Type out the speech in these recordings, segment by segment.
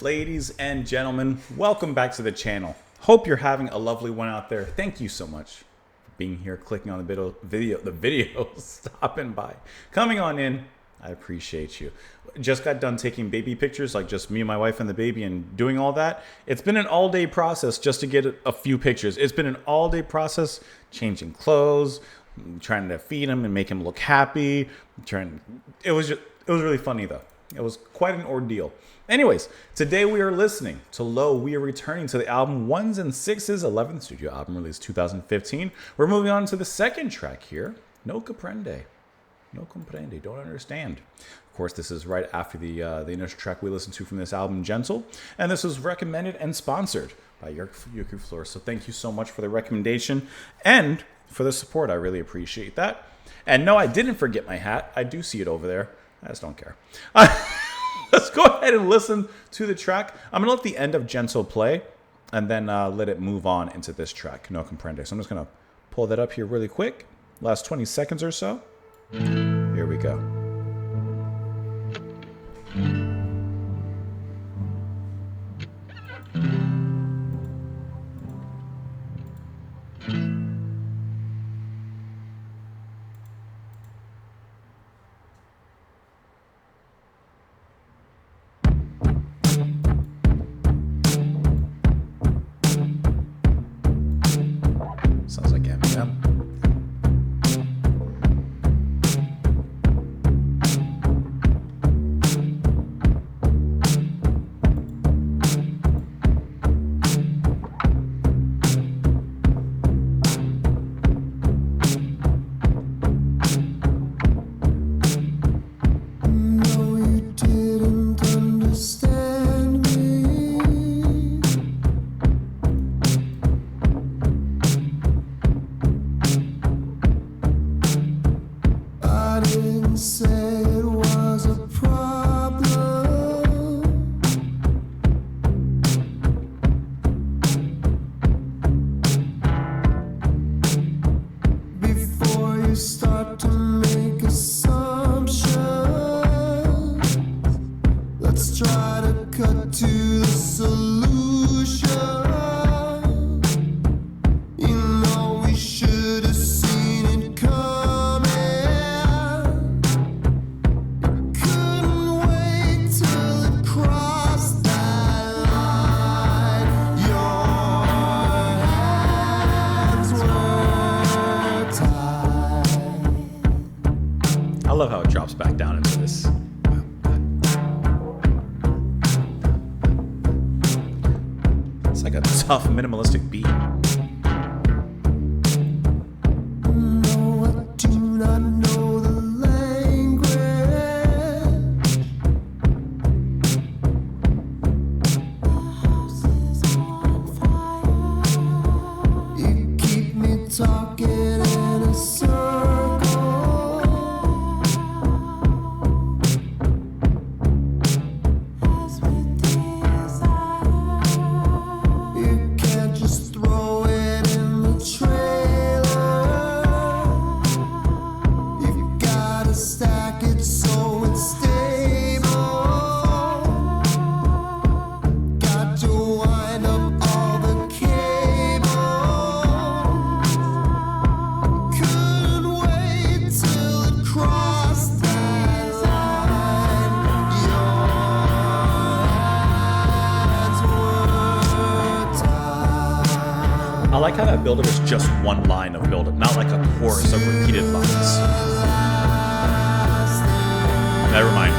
Ladies and gentlemen, welcome back to the channel. Hope you're having a lovely one out there. Thank you so much for being here, clicking on the video, stopping by, coming on in. I appreciate you. Just got done taking baby pictures, like just me and my wife and the baby and doing all that. It's been an all-day process just to get a few pictures. It's been an all-day process, changing clothes, trying to feed him and make him look happy. It was really funny though. It was quite an ordeal. Anyways, today we are listening to Low. We are returning to the album Ones and Sixes, 11th studio album released 2015. We're moving on to the second track here, No Comprende. No Comprende, don't understand. Of course, this is right after the initial track we listened to from this album, Gentle. And this was recommended and sponsored by Yuki Floor. So thank you so much for the recommendation and for the support. I really appreciate that. And no, I didn't forget my hat. I do see it over there. I just don't care. Let's go ahead and listen to the track. I'm going to let the end of Gentle play and then let it move on into this track, No Comprende. So I'm just going to pull that up here really quick. Last 20 seconds or so. Here we go. Sounds like Eminem. Start to make assumptions. Let's try to cut to the solution. You know we should have seen it coming. Couldn't wait till it crossed that line. Your hands were tied. I love how it drops back down into this. It's like a tough minimalistic beat. No, I do not know the language. The house is on fire. You keep me talking in a circle. As with desire, you can't just throw it in the trailer. You've gotta stack it so it's stable. Got to wind up all the cables. Couldn't wait till it crossed that line. Your hands were tied. I like how that buildup is just one line of buildup, not like a chorus of repeated lines. Never mind.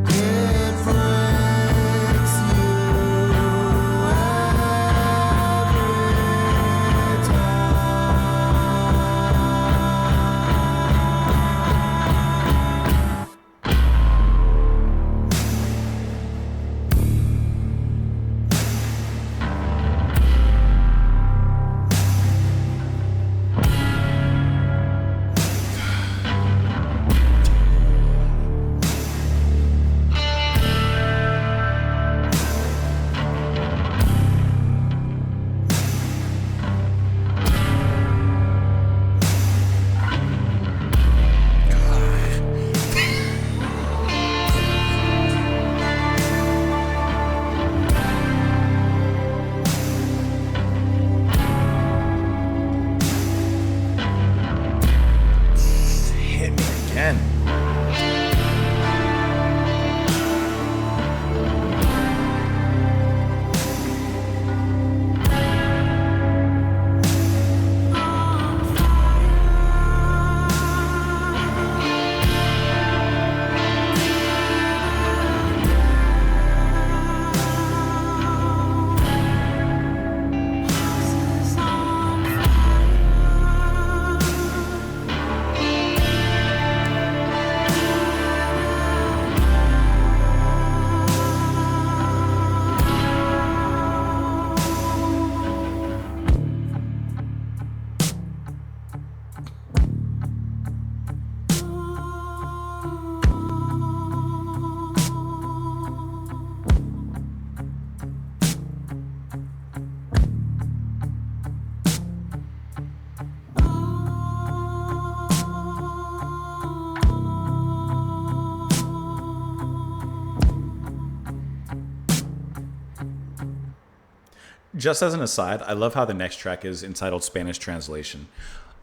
It breaks you every time. Just as an aside, I love how the next track is entitled Spanish Translation.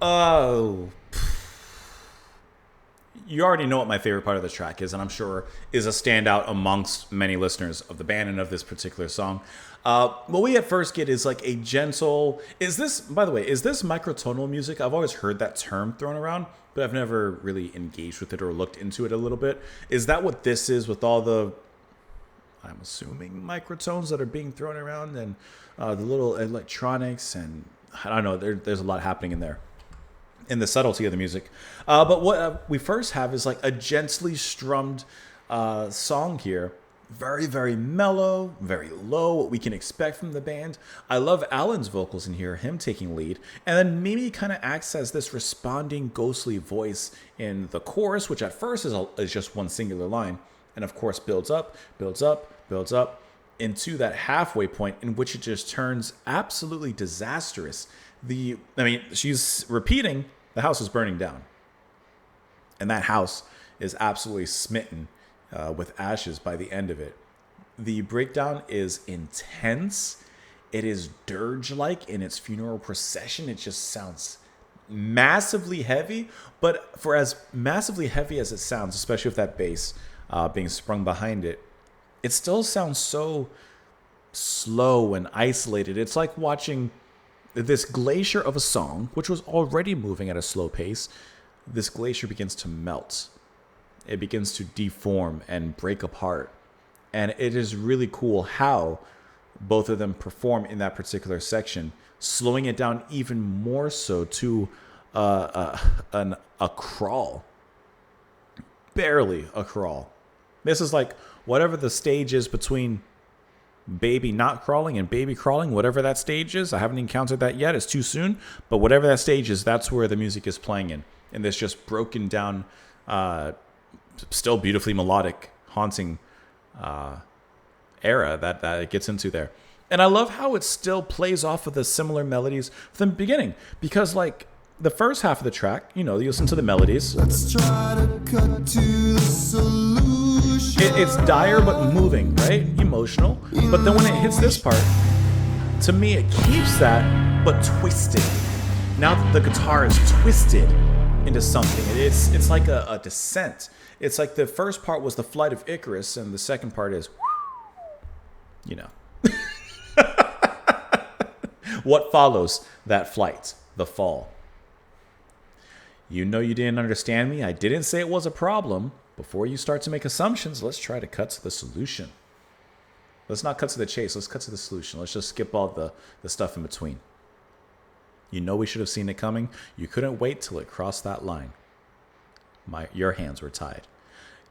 Oh, you already know what my favorite part of the track is, and I'm sure is a standout amongst many listeners of the band and of this particular song. What we at first get is like a gentle. Is this, by the way, is this microtonal music? I've always heard that term thrown around, but I've never really engaged with it or looked into it a little bit. Is that what this is with all the, I'm assuming, microtones that are being thrown around and the little electronics and I don't know. There's a lot happening in there, in the subtlety of the music. But what we first have is like a gently strummed song here. Very, very mellow, very low, what we can expect from the band. I love Alan's vocals in here, him taking lead. And then Mimi kind of acts as this responding ghostly voice in the chorus, which at first is just one singular line. And of course builds up, builds up, builds up into that halfway point in which it just turns absolutely disastrous. She's repeating, the house is burning down. And that house is absolutely smitten with ashes by the end of it. The breakdown is intense. It is dirge-like in its funeral procession. It just sounds massively heavy. But for as massively heavy as it sounds, especially with that bass being sprung behind it, it still sounds so slow and isolated. It's like watching this glacier of a song, which was already moving at a slow pace. This glacier begins to melt. It begins to deform and break apart. And it is really cool how both of them perform in that particular section, slowing it down even more so to a crawl. Barely a crawl. This is like whatever the stage is between baby not crawling and baby crawling, whatever that stage is. I haven't encountered that yet. It's too soon. But whatever that stage is, that's where the music is playing in this just broken down, still beautifully melodic, haunting era that it gets into there. And I love how it still plays off of the similar melodies from the beginning. Because like the first half of the track, you listen to the melodies. Let's try to cut to the solution. It's dire but moving, right? Emotional. But then when it hits this part, to me it keeps that, but twisted. Now that the guitar is twisted into something, it's like a descent. It's like the first part was the flight of Icarus, and the second part is, what follows that flight, the fall. You didn't understand me. I didn't say it was a problem. Before you start to make assumptions, let's try to cut to the solution. Let's not cut to the chase. Let's cut to the solution. Let's just skip all the stuff in between. We should have seen it coming. You couldn't wait till it crossed that line. Your hands were tied.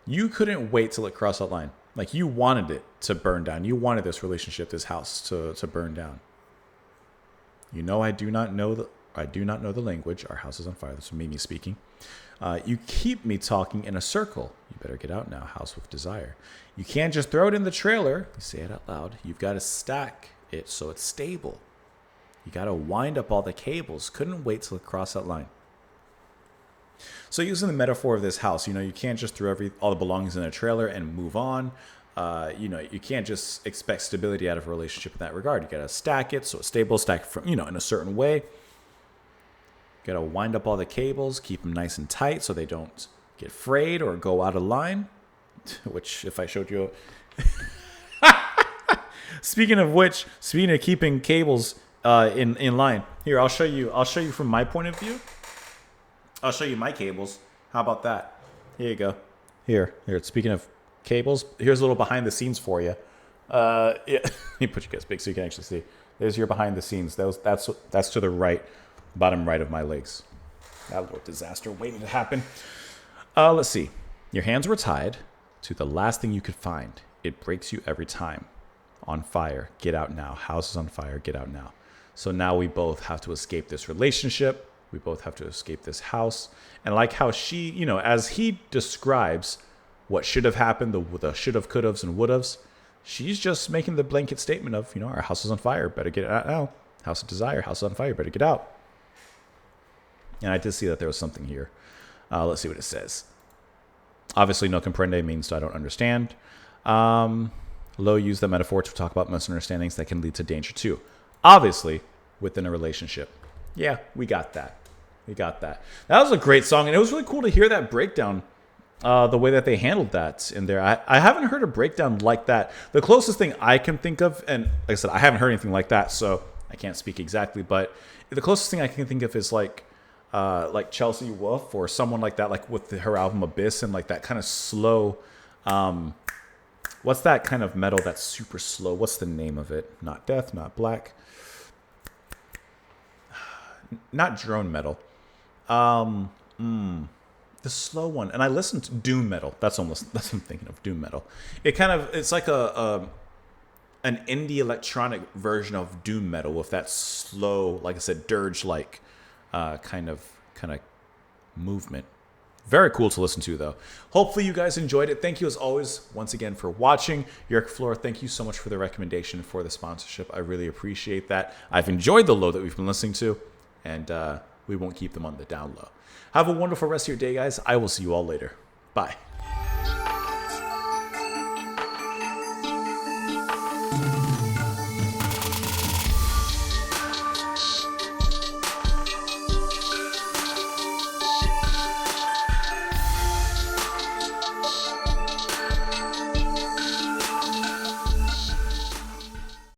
You couldn't wait till it crossed that line. Like you wanted it to burn down. You wanted this relationship, this house to burn down. I do not know the language. Our house is on fire. This is Mimi speaking. You keep me talking in a circle. You better get out now, house with desire. You can't just throw it in the trailer. You say it out loud. You've got to stack it so it's stable. You got to wind up all the cables. Couldn't wait till it crossed that line. So using the metaphor of this house, you can't just throw all the belongings in a trailer and move on. You can't just expect stability out of a relationship in that regard. You got to stack it so it's stable, stack it from, in a certain way. Got to wind up all the cables, keep them nice and tight so they don't get frayed or go out of line. Which, if I showed you... Speaking of keeping cables in line, here, I'll show you from my point of view. I'll show you my cables. How about that? Here you go. Here. Speaking of cables, here's a little behind the scenes for you. Yeah. Let me put you guys big so you can actually see. There's your behind the scenes. That's to the right. Bottom right of my legs. That little disaster waiting to happen. Let's see. Your hands were tied to the last thing you could find. It breaks you every time. On fire. Get out now. House is on fire. Get out now. So now we both have to escape this relationship. We both have to escape this house. And like how she, as he describes what should have happened, the should have, could haves, and would haves, she's just making the blanket statement of, our house is on fire. Better get out now. House of desire. House is on fire. Better get out. And I did see that there was something here. Let's see what it says. Obviously, no comprende means I don't understand. Lo used the metaphor to talk about misunderstandings that can lead to danger too. obviously within a relationship. Yeah, we got that. We got that. That was a great song, and it was really cool to hear that breakdown. The way that they handled that in there. I haven't heard a breakdown like that. The closest thing I can think of, and like I said, I haven't heard anything like that, so I can't speak exactly, but the closest thing I can think of is like Chelsea Wolfe or someone like that, like with her album Abyss, and like that kind of slow, what's that kind of metal that's super slow? What's the name of it? Not death, not black, not drone metal. The slow one, and I listened to doom metal. That's what I'm thinking of, doom metal. It's like an indie electronic version of doom metal with that slow, like I said, dirge like kind of movement. Very cool to listen to, though. Hopefully you guys enjoyed it. Thank you as always once again for watching. Yerk Floor, thank you so much for the recommendation, for the sponsorship. I really appreciate that. I've enjoyed the low that we've been listening to, and we won't keep them on the down low. Have a wonderful rest of your day, guys. I will see you all later. Bye.